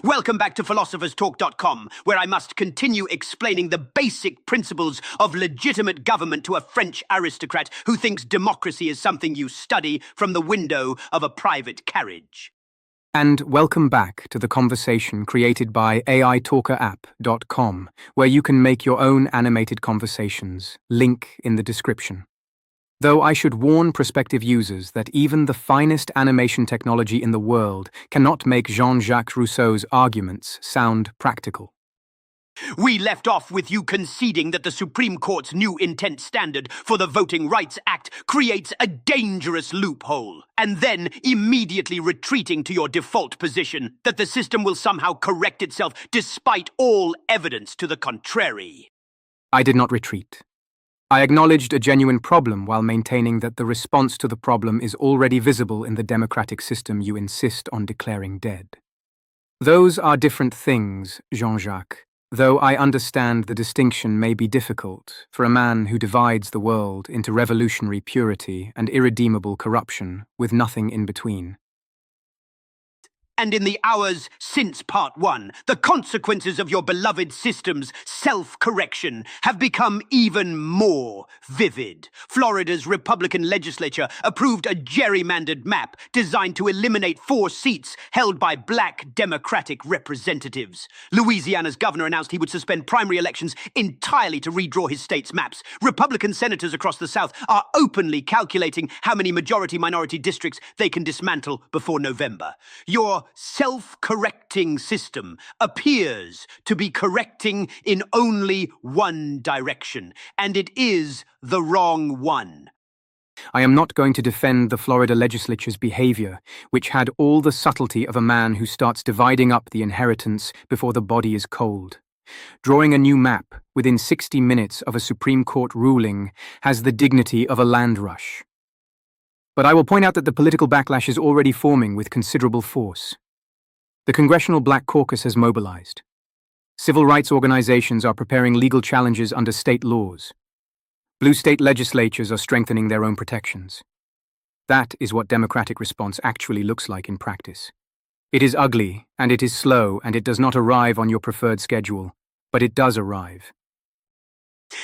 Welcome back to philosopherstalk.com, where I must continue explaining the basic principles of legitimate government to a French aristocrat who thinks democracy is something you study from the window of a private carriage. And welcome back to the conversation created by AITalkerapp.com, where you can make your own animated conversations. Link in the description. Though I should warn prospective users that even the finest animation technology in the world cannot make Jean-Jacques Rousseau's arguments sound practical. We left off with you conceding that the Supreme Court's new intent standard for the Voting Rights Act creates a dangerous loophole, and then immediately retreating to your default position that the system will somehow correct itself despite all evidence to the contrary. I did not retreat. I acknowledged a genuine problem while maintaining that the response to the problem is already visible in the democratic system you insist on declaring dead. Those are different things, Jean-Jacques, though I understand the distinction may be difficult for a man who divides the world into revolutionary purity and irredeemable corruption with nothing in between. And in the hours since Part 1, the consequences of your beloved system's self-correction have become even more vivid. Florida's Republican legislature approved a gerrymandered map designed to eliminate 4 seats held by black Democratic representatives. Louisiana's governor announced he would suspend primary elections entirely to redraw his state's maps. Republican senators across the South are openly calculating how many majority-minority districts they can dismantle before November. Your self-correcting system appears to be correcting in only one direction, and it is the wrong one. I am not going to defend the Florida legislature's behavior, which had all the subtlety of a man who starts dividing up the inheritance before the body is cold. Drawing a new map within 60 minutes of a Supreme Court ruling has the dignity of a land rush. But I will point out that the political backlash is already forming with considerable force. The Congressional Black Caucus has mobilized. Civil rights organizations are preparing legal challenges under state laws. Blue state legislatures are strengthening their own protections. That is what democratic response actually looks like in practice. It is ugly, and it is slow, and it does not arrive on your preferred schedule, but it does arrive.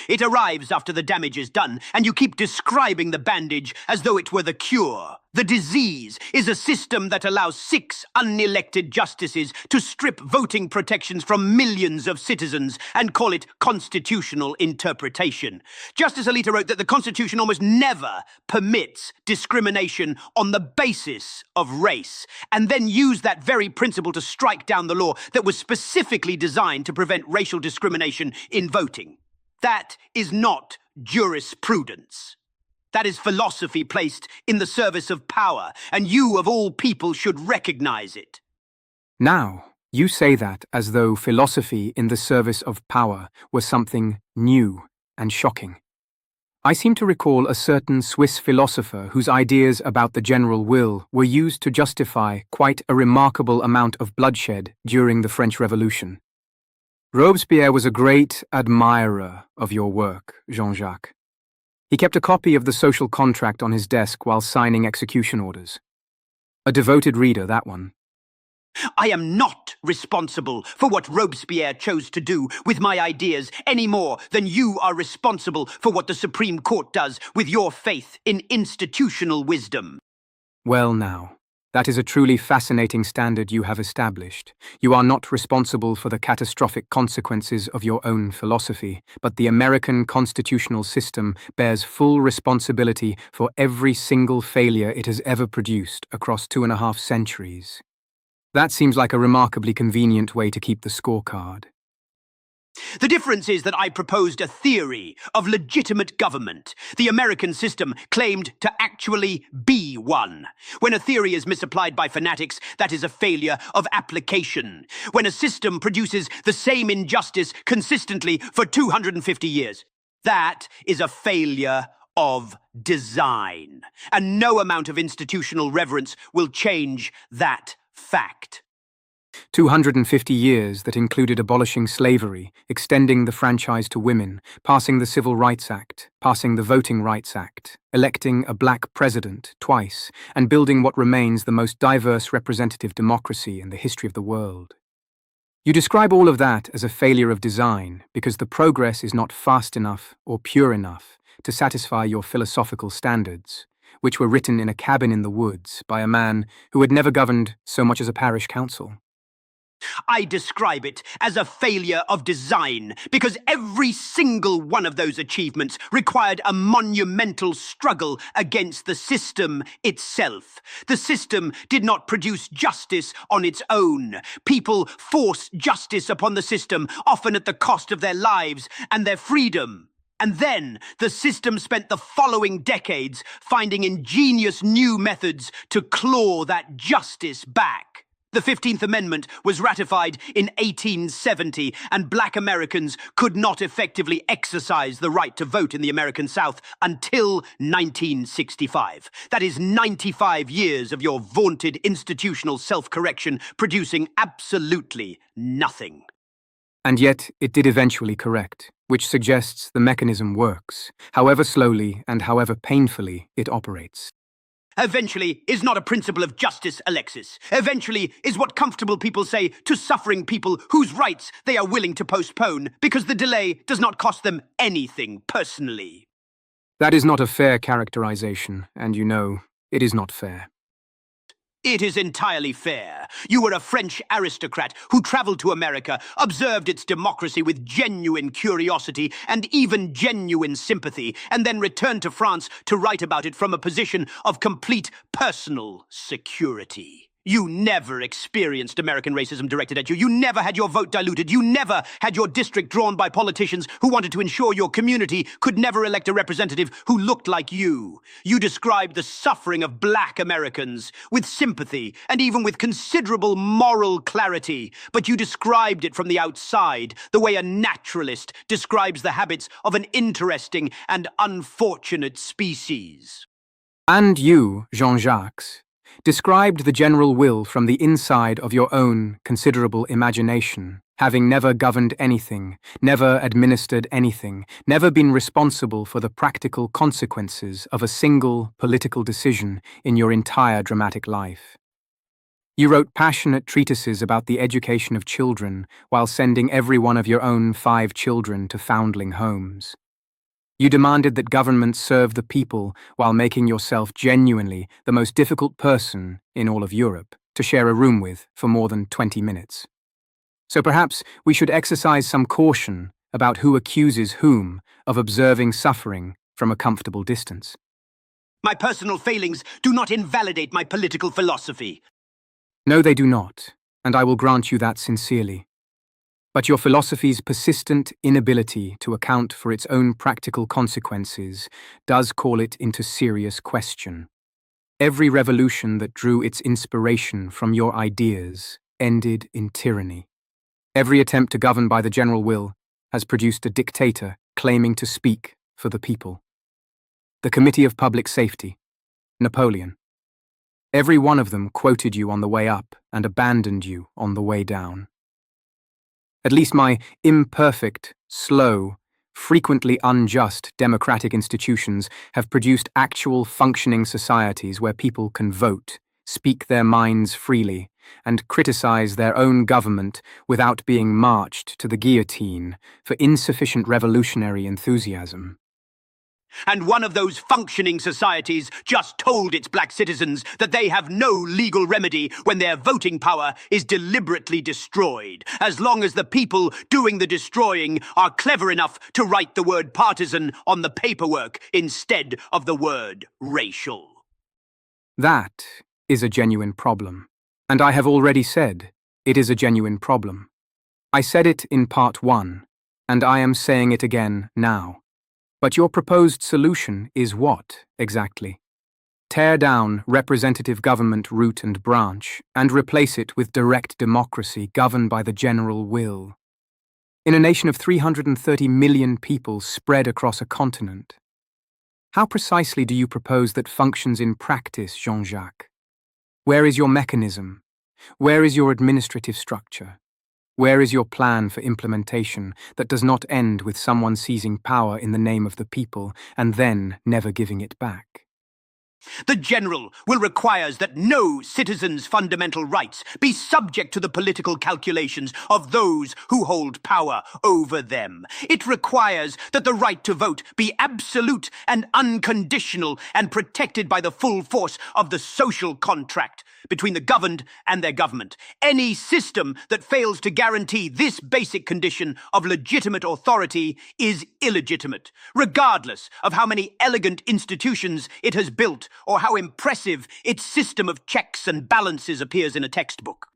It arrives after the damage is done, and you keep describing the bandage as though it were the cure. The disease is a system that allows 6 unelected justices to strip voting protections from millions of citizens and call it constitutional interpretation. Justice Alito wrote that the Constitution almost never permits discrimination on the basis of race, and then used that very principle to strike down the law that was specifically designed to prevent racial discrimination in voting. That is not jurisprudence. That is philosophy placed in the service of power, and you, of all people, should recognize it. Now, you say that as though philosophy in the service of power was something new and shocking. I seem to recall a certain Swiss philosopher whose ideas about the general will were used to justify quite a remarkable amount of bloodshed during the French Revolution. Robespierre was a great admirer of your work, Jean-Jacques. He kept a copy of the social contract on his desk while signing execution orders. A devoted reader, that one. I am not responsible for what Robespierre chose to do with my ideas any more than you are responsible for what the Supreme Court does with your faith in institutional wisdom. Well now, that is a truly fascinating standard you have established. You are not responsible for the catastrophic consequences of your own philosophy, but the American constitutional system bears full responsibility for every single failure it has ever produced across 2.5 centuries. That seems like a remarkably convenient way to keep the scorecard. The difference is that I proposed a theory of legitimate government. The American system claimed to actually be one. When a theory is misapplied by fanatics, that is a failure of application. When a system produces the same injustice consistently for 250 years, that is a failure of design. And no amount of institutional reverence will change that fact. 250 years that included abolishing slavery, extending the franchise to women, passing the Civil Rights Act, passing the Voting Rights Act, electing a black president twice, and building what remains the most diverse representative democracy in the history of the world. You describe all of that as a failure of design because the progress is not fast enough or pure enough to satisfy your philosophical standards, which were written in a cabin in the woods by a man who had never governed so much as a parish council. I describe it as a failure of design because every single one of those achievements required a monumental struggle against the system itself. The system did not produce justice on its own. People forced justice upon the system, often at the cost of their lives and their freedom. And then the system spent the following decades finding ingenious new methods to claw that justice back. The 15th Amendment was ratified in 1870, and black Americans could not effectively exercise the right to vote in the American South until 1965. That is 95 years of your vaunted institutional self-correction producing absolutely nothing. And yet it did eventually correct, which suggests the mechanism works, however slowly and however painfully it operates. Eventually is not a principle of justice, Alexis. Eventually is what comfortable people say to suffering people whose rights they are willing to postpone because the delay does not cost them anything personally. That is not a fair characterization, and you know, it is not fair. It is entirely fair. You were a French aristocrat who traveled to America, observed its democracy with genuine curiosity and even genuine sympathy, and then returned to France to write about it from a position of complete personal security. You never experienced American racism directed at you. You never had your vote diluted. You never had your district drawn by politicians who wanted to ensure your community could never elect a representative who looked like you. You described the suffering of black Americans with sympathy and even with considerable moral clarity, but you described it from the outside, the way a naturalist describes the habits of an interesting and unfortunate species. And you, Jean-Jacques, described the general will from the inside of your own considerable imagination, having never governed anything, never administered anything, never been responsible for the practical consequences of a single political decision in your entire dramatic life. You wrote passionate treatises about the education of children while sending every one of your own 5 children to foundling homes. You demanded that government serve the people while making yourself genuinely the most difficult person in all of Europe to share a room with for more than 20 minutes. So perhaps we should exercise some caution about who accuses whom of observing suffering from a comfortable distance. My personal failings do not invalidate my political philosophy. No, they do not, and I will grant you that sincerely. But your philosophy's persistent inability to account for its own practical consequences does call it into serious question. Every revolution that drew its inspiration from your ideas ended in tyranny. Every attempt to govern by the general will has produced a dictator claiming to speak for the people. The Committee of Public Safety, Napoleon. Every one of them quoted you on the way up and abandoned you on the way down. At least my imperfect, slow, frequently unjust democratic institutions have produced actual functioning societies where people can vote, speak their minds freely, and criticize their own government without being marched to the guillotine for insufficient revolutionary enthusiasm. And one of those functioning societies just told its black citizens that they have no legal remedy when their voting power is deliberately destroyed, as long as the people doing the destroying are clever enough to write the word partisan on the paperwork instead of the word racial. That is a genuine problem. And I have already said it is a genuine problem. I said it in part 1, and I am saying it again now. But your proposed solution is what, exactly? Tear down representative government root and branch and replace it with direct democracy governed by the general will. In a nation of 330 million people spread across a continent. How precisely do you propose that functions in practice, Jean-Jacques? Where is your mechanism? Where is your administrative structure? Where is your plan for implementation that does not end with someone seizing power in the name of the people and then never giving it back? The general will require that no citizen's fundamental rights be subject to the political calculations of those who hold power over them. It requires that the right to vote be absolute and unconditional and protected by the full force of the social contract between the governed and their government. Any system that fails to guarantee this basic condition of legitimate authority is illegitimate, regardless of how many elegant institutions it has built or how impressive its system of checks and balances appears in a textbook.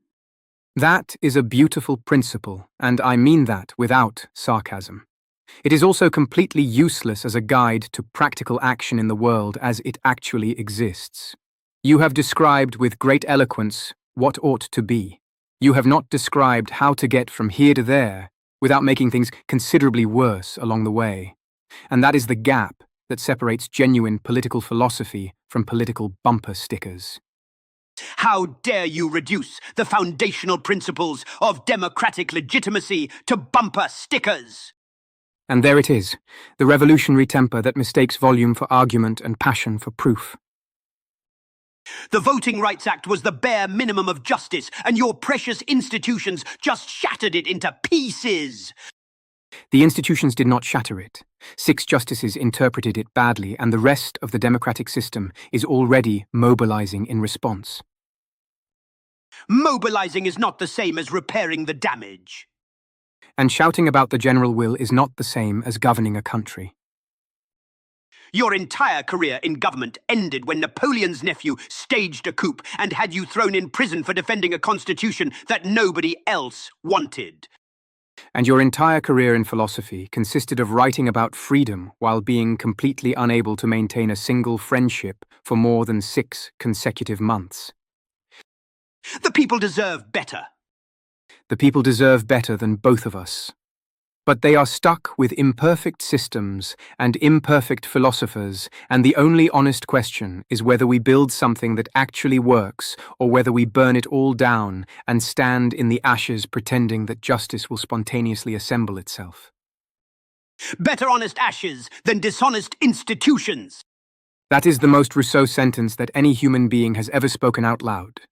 That is a beautiful principle, and I mean that without sarcasm. It is also completely useless as a guide to practical action in the world as it actually exists. You have described with great eloquence what ought to be. You have not described how to get from here to there without making things considerably worse along the way. And that is the gap that separates genuine political philosophy from political bumper stickers. How dare you reduce the foundational principles of democratic legitimacy to bumper stickers? And there it is, the revolutionary temper that mistakes volume for argument and passion for proof. The Voting Rights Act was the bare minimum of justice, and your precious institutions just shattered it into pieces. The institutions did not shatter it. 6 justices interpreted it badly, and the rest of the democratic system is already mobilizing in response. Mobilizing is not the same as repairing the damage. And shouting about the general will is not the same as governing a country. Your entire career in government ended when Napoleon's nephew staged a coup and had you thrown in prison for defending a constitution that nobody else wanted. And your entire career in philosophy consisted of writing about freedom while being completely unable to maintain a single friendship for more than 6 consecutive months. The people deserve better. The people deserve better than both of us. But they are stuck with imperfect systems and imperfect philosophers, and the only honest question is whether we build something that actually works or whether we burn it all down and stand in the ashes pretending that justice will spontaneously assemble itself. Better honest ashes than dishonest institutions. That is the most Rousseau sentence that any human being has ever spoken out loud.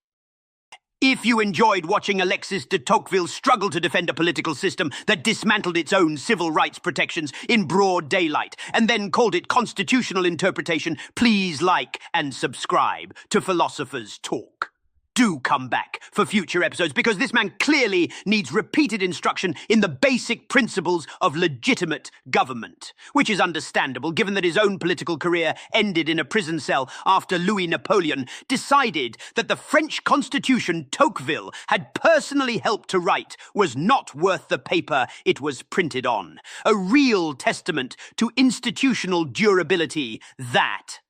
If you enjoyed watching Alexis de Tocqueville struggle to defend a political system that dismantled its own civil rights protections in broad daylight and then called it constitutional interpretation, please like and subscribe to Philosophers Talk. Do come back for future episodes because this man clearly needs repeated instruction in the basic principles of legitimate government, which is understandable given that his own political career ended in a prison cell after Louis Napoleon decided that the French constitution Tocqueville had personally helped to write was not worth the paper it was printed on. A real testament to institutional durability, that.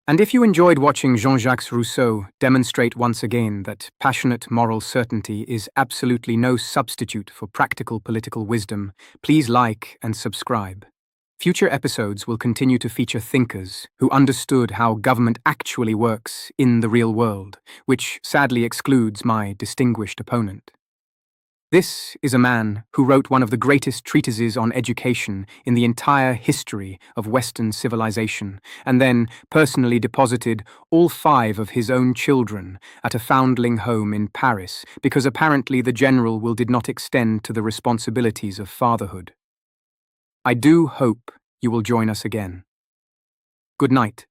And if you enjoyed watching Jean-Jacques Rousseau demonstrate once again that passionate moral certainty is absolutely no substitute for practical political wisdom, please like and subscribe. Future episodes will continue to feature thinkers who understood how government actually works in the real world, which sadly excludes my distinguished opponent. This is a man who wrote one of the greatest treatises on education in the entire history of Western civilization, and then personally deposited all 5 of his own children at a foundling home in Paris, because apparently the general will did not extend to the responsibilities of fatherhood. I do hope you will join us again. Good night.